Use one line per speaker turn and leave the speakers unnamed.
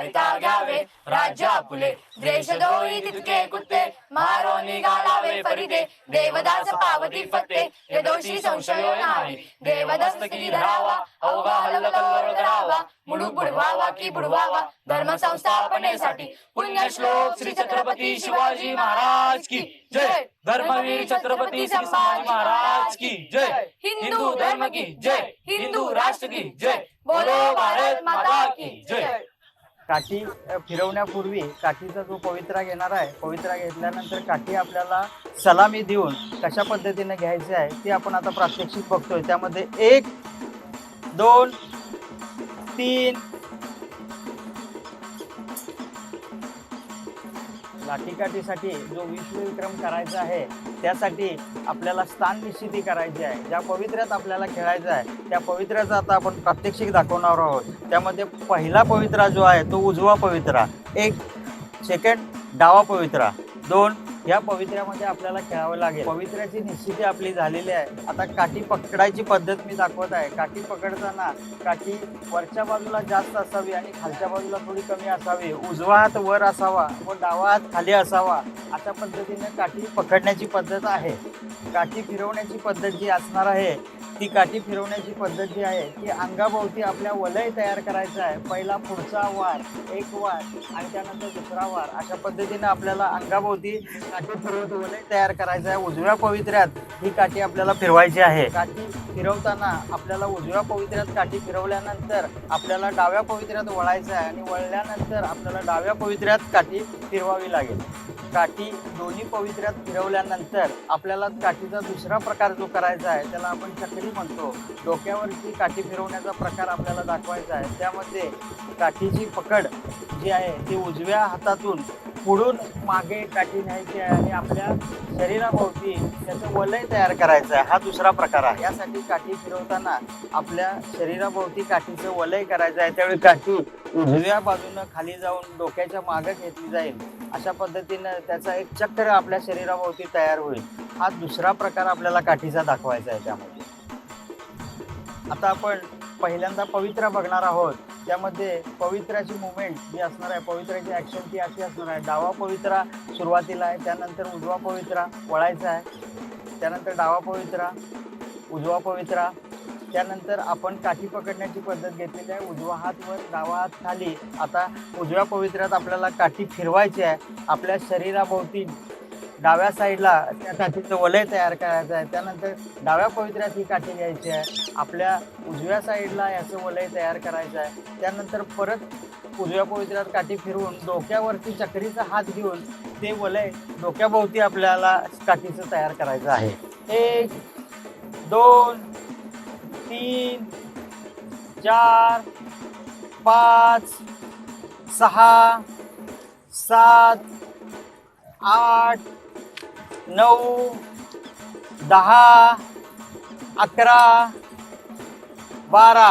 वारिता घ्यावे राज्य आपुले द्वेषद्रोही तितके कुत्ते मारोनी घालावे फरिदे देवदास पावती फत्ते निर्दोषी संशय नाही देवदस्तकी धरावा अवघा हल्लकल्लोळ करावा मुडू बुडवावा की बुडवावा धर्म संस्थापनेसाठी पुण्य श्लोक श्री छत्रपती शिवाजी महाराज की जय धर्मवीर छत्रपती संभाजी महाराज की जय हिंदू धर्म की जय हिंदू राष्ट्र की जय बोलो भारत माता की जय।
काठी फिरवण्यापूर्वी काठीचा जो पवित्रा घेणार आहे, पवित्रा घेतल्यानंतर काठी आपल्याला सलामी देऊन कशा पद्धतीने घ्यायची आहे ते आपण आता प्रात्यक्षिक बघतोय। त्यामध्ये 1 2 3 लाठीकाठीसाठी जो विश्वविक्रम करायचा आहे त्यासाठी आपल्याला स्थान निश्चिती करायची आहे। ज्या पवित्र्यात आपल्याला खेळायचं आहे त्या पवित्र्याचा आता आपण प्रात्यक्षिक दाखवणार आहोत। त्यामध्ये पहिला पवित्रा जो आहे तो उजवा पवित्रा, 1 सेकंड डावा पवित्रा, 2 या पवित्र्यामध्ये आपल्याला खेळावं लागेल। पवित्र्याची निश्चिती आपली झालेली आहे। आता काठी पकडायची पद्धत मी दाखवत आहे। काठी पकडताना काठी वरच्या बाजूला जास्त असावी आणि खालच्या बाजूला थोडी कमी असावी। उजवा हात वर असावा व डावा हात खाली असावा। अशा पद्धतीने काठी पकडण्याची पद्धत आहे। काठी फिरवण्याची पद्धत जी असणार आहे ती काठी फिरवण्याची पद्धत जी आहे ती अंगाभोवती आपल्या वलय तयार करायचं आहे। पहिला पुढचा वार, 1 वार आणि त्यानंतर दुसरा वार, अशा पद्धतीने आपल्याला अंगाभोवती काठी फिरवत वलय तयार करायचं आहे। उजव्या पवित्र्यात ही काठी आपल्याला फिरवायची आहे। काठी फिरवताना आपल्याला उजव्या पवित्र्यात काठी फिरवल्यानंतर आपल्याला डाव्या पवित्र्यात वळायचं आहे आणि वळल्यानंतर आपल्याला डाव्या पवित्र्यात काठी फिरवावी लागेल। काठी दोन्ही पवित्र्यात फिरवल्यानंतर आपल्याला काठीचा दुसरा प्रकार जो करायचा आहे त्याला आपण चक्री म्हणतो। डोक्यावरची काठी फिरवण्याचा प्रकार आपल्याला दाखवायचा आहे। त्यामध्ये काठीची पकड जी आहे ती उजव्या हातातून पुढून मागे काठी न्यायची आहे आणि आपल्या शरीराभोवती त्याचं वलय तयार करायचं आहे। हा दुसरा प्रकार आहे। यासाठी काठी फिरवताना आपल्या शरीराभोवती काठीचं वलय करायचं आहे। त्यावेळी काठी उजव्या बाजूनं खाली जाऊन डोक्याच्या मागे घेतली जाईल। अशा पद्धतीनं त्याचा एक चक्र आपल्या शरीराभोवती तयार होईल। हा दुसरा प्रकार आपल्याला काठीचा दाखवायचा आहे। त्यामध्ये आता आपण पहिल्यांदा पवित्रा बघणार आहोत। त्यामध्ये पवित्राची मुवमेंट जी असणार आहे, पवित्राची ॲक्शन ती अशी असणार आहे। डावा पवित्रा सुरुवातीला आहे, त्यानंतर उजवा पवित्रा वळायचा आहे, त्यानंतर डावा पवित्रा, उजवा पवित्रा, त्यानंतर आपण काठी पकडण्याची पद्धत घेतलेली आहे। उजवा हात वर, डावा हात खाली। आता उजव्या पवित्र्यात आपल्याला काठी फिरवायची आहे। आपल्या शरीराभोवती डाव्या साईडला त्या काठीचं वलय तयार करायचं आहे। त्यानंतर डाव्या पवित्र्यात ही काठी घ्यायची आहे। आपल्या उजव्या साईडला याचं वलय तयार करायचं आहे। त्यानंतर परत उजव्या पवित्र्यात काठी फिरवून डोक्यावरती चक्रीचा हात घेऊन ते वलय डोक्याभोवती आपल्याला काठीचं तयार करायचं आहे। 1 2 3 4 5 6 7 8 9 10 11 12